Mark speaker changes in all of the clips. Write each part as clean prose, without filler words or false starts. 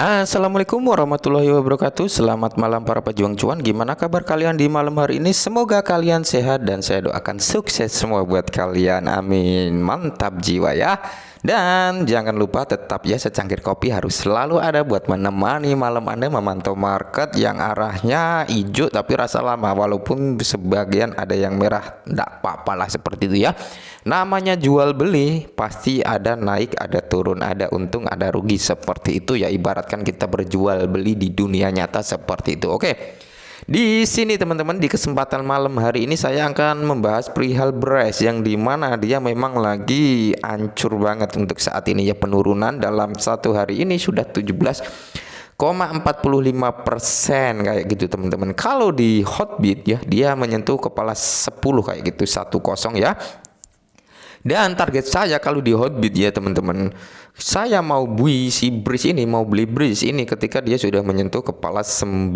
Speaker 1: Assalamualaikum warahmatullahi wabarakatuh. Selamat malam para pejuang cuan. Gimana kabar kalian di malam hari ini? Semoga kalian sehat dan saya doakan sukses semua buat kalian. Amin. Mantap jiwa ya. Dan jangan lupa tetap ya, secangkir kopi harus selalu ada buat menemani malam Anda memantau market yang arahnya hijau tapi rasa lama, walaupun sebagian ada yang merah. Tidak apa-apa lah, seperti itu ya. Namanya jual beli, pasti ada naik, ada turun, ada untung, ada rugi, seperti itu ya. Ibaratkan kita berjual beli di dunia nyata seperti itu. Oke. Di sini teman-teman, di kesempatan malam hari ini saya akan membahas perihal beras yang dimana dia memang lagi hancur banget untuk saat ini ya. Penurunan dalam satu hari ini sudah 17,45% kayak gitu teman-teman. Kalau di Hotbit ya, dia menyentuh kepala 10 kayak gitu, 10 ya. Dan target saya kalau di Hotbit ya teman-teman, saya mau beli si bridge ini, mau beli bridge ini ketika dia sudah menyentuh kepala 9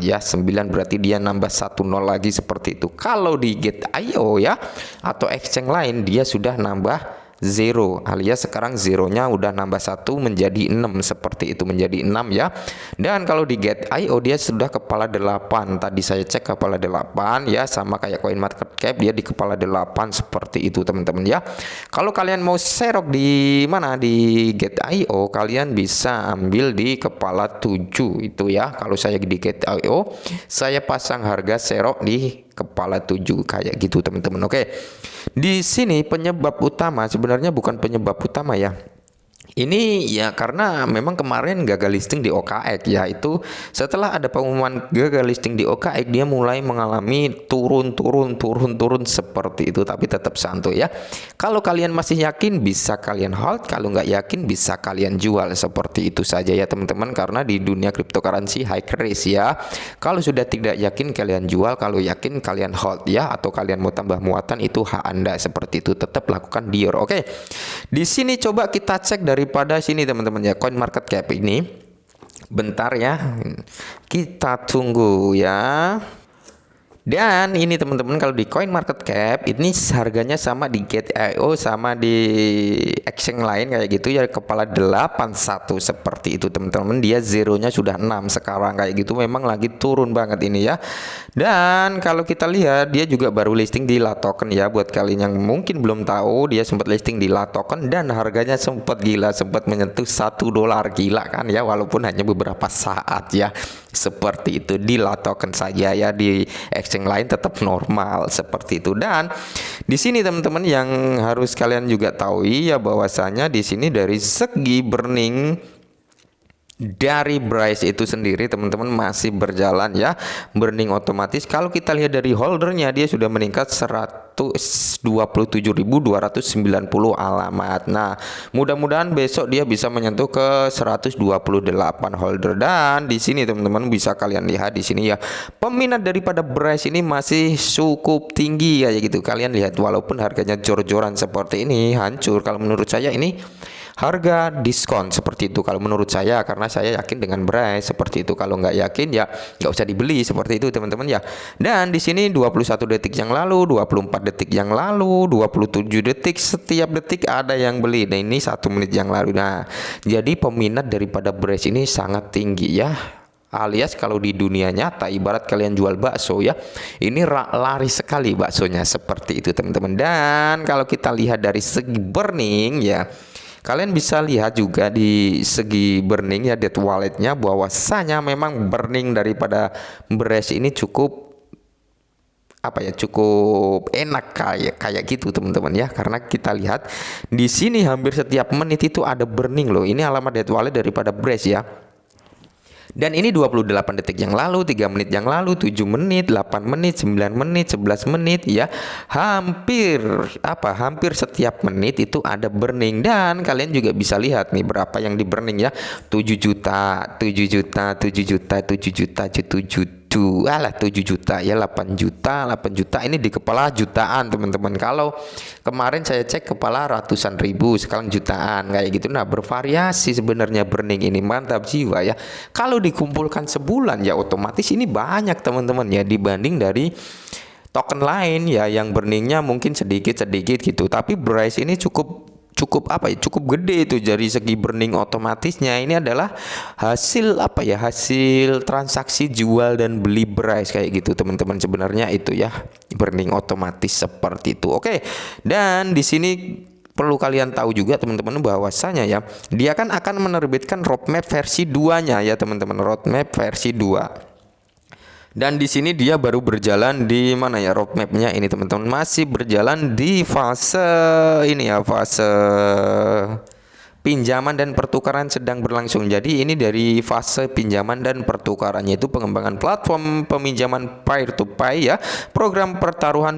Speaker 1: ya. 9 berarti dia nambah 10 lagi, seperti itu. Kalau di Get.io ya atau exchange lain, dia sudah nambah 0, alias sekarang zeronya udah nambah 1 menjadi 6, seperti itu, menjadi 6 ya. Dan kalau di Get.io dia sudah kepala 8. Tadi saya cek kepala 8 ya, sama kayak CoinMarketCap, dia di kepala 8 seperti itu teman-teman ya. Kalau kalian mau serok di mana di Get.io, kalian bisa ambil di kepala 7 itu ya. Kalau saya di Get.io, saya pasang harga serok di kepala 7 kayak gitu teman-teman. Oke. Di sini penyebab utama sebenarnya bukan penyebab utama ya. Ini ya karena memang kemarin gagal listing di OKX ya. Itu setelah ada pengumuman gagal listing di OKX, dia mulai mengalami turun seperti itu, tapi tetap santuy ya. Kalau kalian masih yakin bisa kalian hold, kalau nggak yakin bisa kalian jual, seperti itu saja ya teman-teman. Karena di dunia cryptocurrency high risk ya. Kalau sudah tidak yakin kalian jual, kalau yakin kalian hold ya, atau kalian mau tambah muatan itu hak Anda, seperti itu. Tetap lakukan dior. Oke. Di sini coba kita cek daripada sini teman-teman ya, CoinMarketCap ini. Bentar ya. Kita tunggu ya. Dan ini teman-teman, kalau di CoinMarketCap ini harganya sama di Get.io sama di exchange lain kayak gitu ya, kepala 81 seperti itu teman-teman. Dia zeronya sudah 6 sekarang kayak gitu, memang lagi turun banget ini ya. Dan kalau kita lihat dia juga baru listing di Latoken ya. Buat kalian yang mungkin belum tahu, dia sempat listing di Latoken dan harganya sempat gila, sempat menyentuh $1 gila kan ya, walaupun hanya beberapa saat ya. Seperti itu di Latoken saja ya, di exchange lain tetap normal seperti itu. Dan di sini teman-teman yang harus kalian juga tahu ya, bahwasanya di sini dari segi burning dari Bryce itu sendiri teman-teman masih berjalan ya, burning otomatis. Kalau kita lihat dari holdernya, dia sudah meningkat 127.290 alamat. Nah, mudah-mudahan besok dia bisa menyentuh ke 128 holder. Dan di sini teman-teman bisa kalian lihat di sini ya, peminat daripada Bryce ini masih cukup tinggi kayak gitu. Kalian lihat, walaupun harganya jor-joran seperti ini, hancur. Kalau menurut saya ini harga diskon, seperti itu kalau menurut saya, karena saya yakin dengan Bryce seperti itu. Kalau nggak yakin ya nggak usah dibeli, seperti itu teman-teman ya. Dan di sini 21 detik yang lalu, 24 detik yang lalu, 27 detik, setiap detik ada yang beli. Nah, ini 1 menit yang lalu. Nah, jadi peminat daripada Bryce ini sangat tinggi ya. Alias kalau di dunia nyata, ibarat kalian jual bakso ya, ini lari sekali baksonya, seperti itu teman-teman. Dan kalau kita lihat dari segi burning ya, kalian bisa lihat juga di segi burning ya, dead walletnya, bahwasanya memang burning daripada Bryce ini cukup apa ya, cukup enak kayak gitu teman-teman ya. Karena kita lihat di sini hampir setiap menit itu ada burning loh. Ini alamat dead wallet daripada Bryce ya. Dan ini 28 detik yang lalu, 3 menit yang lalu, 7 menit, 8 menit, 9 menit, 11 menit ya. Hampir setiap menit itu ada burning. Dan kalian juga bisa lihat nih berapa yang di burning ya. 7 juta, 7 juta, 7 juta, 7 juta, 7 juta. 7 juta ya, 8 juta, 8 juta. Ini di kepala jutaan teman-teman. Kalau kemarin saya cek kepala ratusan ribu, sekarang jutaan kayak gitu. Nah, bervariasi sebenarnya burning ini, mantap jiwa ya. Kalau dikumpulkan sebulan ya otomatis ini banyak teman-teman ya, dibanding dari token lain ya yang burningnya mungkin sedikit gitu. Tapi Bryce ini cukup cukup apa ya, cukup gede itu dari segi burning otomatisnya. Ini adalah hasil apa ya, hasil transaksi jual dan beli beras kayak gitu teman-teman, sebenarnya itu ya burning otomatis seperti itu. Oke, dan di sini perlu kalian tahu juga teman-teman bahwasanya ya dia kan akan menerbitkan roadmap versi 2-nya ya teman-teman, roadmap versi 2. Dan di sini dia baru berjalan di mana ya roadmapnya ini teman-teman, masih berjalan di fase ini ya, fase pinjaman dan pertukaran sedang berlangsung. Jadi ini dari fase pinjaman dan pertukarannya itu pengembangan platform peminjaman peer to peer ya, program pertaruhan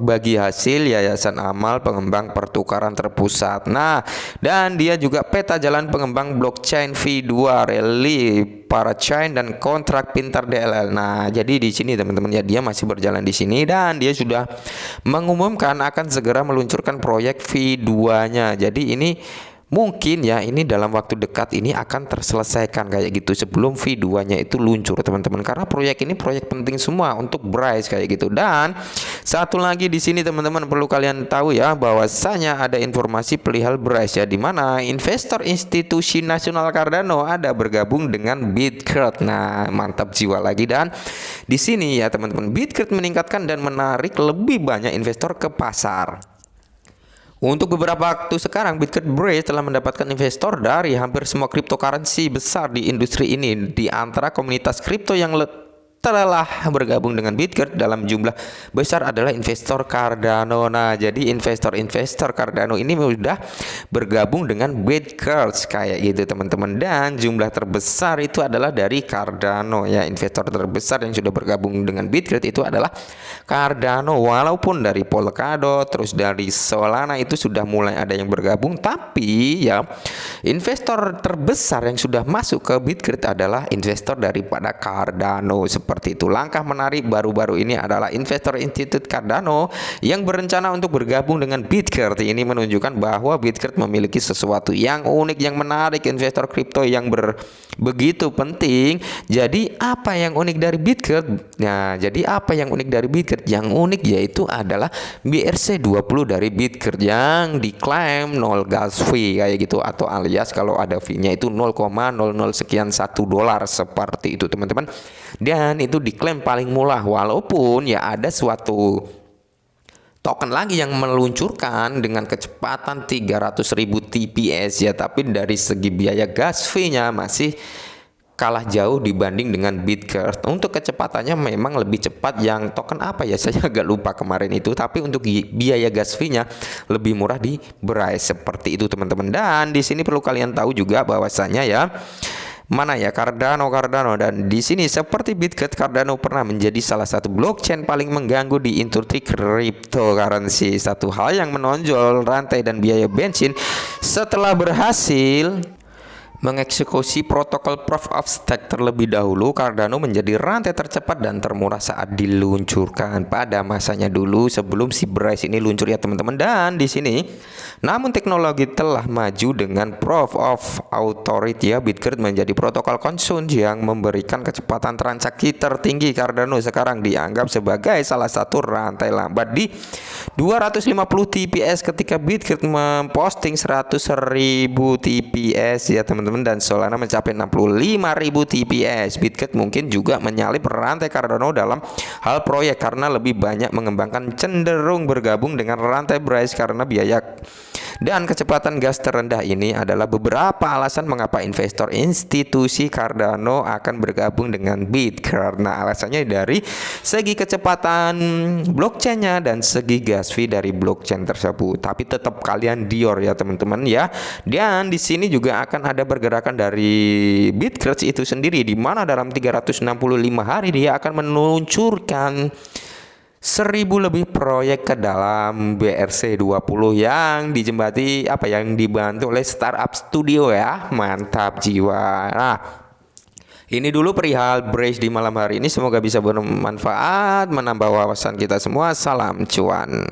Speaker 1: bagi hasil, yayasan amal pengembang pertukaran terpusat. Nah, dan dia juga peta jalan pengembang blockchain V2 Rally Parachain dan kontrak pintar DLL. Nah, jadi di sini teman-teman ya dia masih berjalan di sini dan dia sudah mengumumkan akan segera meluncurkan proyek V2-nya. Jadi ini mungkin ya ini dalam waktu dekat ini akan terselesaikan kayak gitu sebelum V2-nya itu luncur teman-teman, karena proyek ini proyek penting semua untuk Bryce kayak gitu. Dan satu lagi di sini teman-teman perlu kalian tahu ya bahwasanya ada informasi perihal Bryce ya, di mana investor institusi nasional Cardano ada bergabung dengan Bitgert. Nah, mantap jiwa lagi. Dan di sini ya teman-teman, Bitgert meningkatkan dan menarik lebih banyak investor ke pasar. Untuk beberapa waktu sekarang, Bitgert Bryce telah mendapatkan investor dari hampir semua cryptocurrency besar di industri ini. Di antara komunitas kripto yang telah bergabung dengan Bitgert dalam jumlah besar adalah investor Cardano. Nah, jadi investor Cardano ini sudah bergabung dengan Bitgert kayak gitu teman-teman. Dan jumlah terbesar itu adalah dari Cardano ya. Investor terbesar yang sudah bergabung dengan Bitgert itu adalah Cardano. Walaupun dari Polkadot terus dari Solana itu sudah mulai ada yang bergabung, tapi ya investor terbesar yang sudah masuk ke Bitgert adalah investor daripada Cardano seperti itu. Langkah menarik baru-baru ini adalah investor Institut Cardano yang berencana untuk bergabung dengan Bitgert. Ini menunjukkan bahwa Bitgert memiliki sesuatu yang unik, yang menarik investor kripto yang begitu penting. Jadi apa yang unik dari Bitgert? Nah, jadi apa yang unik dari Bitgert? Yang unik yaitu adalah BRC20 dari Bitgert yang diklaim 0 gas fee kayak gitu, atau alias kalau ada fee-nya itu 0,00 sekian $1 seperti itu teman-teman. Dan itu diklaim paling murah, walaupun ya ada suatu token lagi yang meluncurkan dengan kecepatan 300.000 TPS ya, tapi dari segi biaya gas fee-nya masih kalah jauh dibanding dengan Bitgert. Untuk kecepatannya memang lebih cepat yang token apa ya, saya agak lupa kemarin itu, tapi untuk biaya gas fee-nya lebih murah di Bryce seperti itu teman-teman. Dan di sini perlu kalian tahu juga bahwasanya ya mana ya Cardano dan di sini seperti Bitgert, Cardano pernah menjadi salah satu blockchain paling mengganggu di industri cryptocurrency. Satu hal yang menonjol rantai dan biaya bensin setelah berhasil mengeksekusi protokol Proof of Stake terlebih dahulu. Cardano menjadi rantai tercepat dan termurah saat diluncurkan pada masanya dulu sebelum si Bryce ini luncur ya teman-teman. Dan di sini namun teknologi telah maju dengan Proof of Authority ya. Bitgert menjadi protokol konsen yang memberikan kecepatan transaksi tertinggi. Cardano sekarang dianggap sebagai salah satu rantai lambat di 250 TPS ketika Bitgert memposting 100.000 TPS ya teman-teman, dan Solana mencapai 65.000 TPS. Bitgert mungkin juga menyalip rantai Cardano dalam hal proyek karena lebih banyak mengembangkan, cenderung bergabung dengan rantai Bryce karena biaya dan kecepatan gas terendah. Ini adalah beberapa alasan mengapa investor institusi Cardano akan bergabung dengan Bitgert. Nah, alasannya dari segi kecepatan blockchainnya dan segi gas fee dari blockchain tersebut. Tapi tetap kalian Dior ya teman-teman ya. Dan di sini juga akan ada pergerakan dari Bitgert itu sendiri, di mana dalam 365 hari dia akan meluncurkan 1.000 lebih proyek ke dalam BRC20 yang dijembati yang dibantu oleh startup studio ya. Mantap jiwa. Nah, ini dulu perihal Bryce di malam hari ini, semoga bisa bermanfaat, menambah wawasan kita semua. Salam cuan.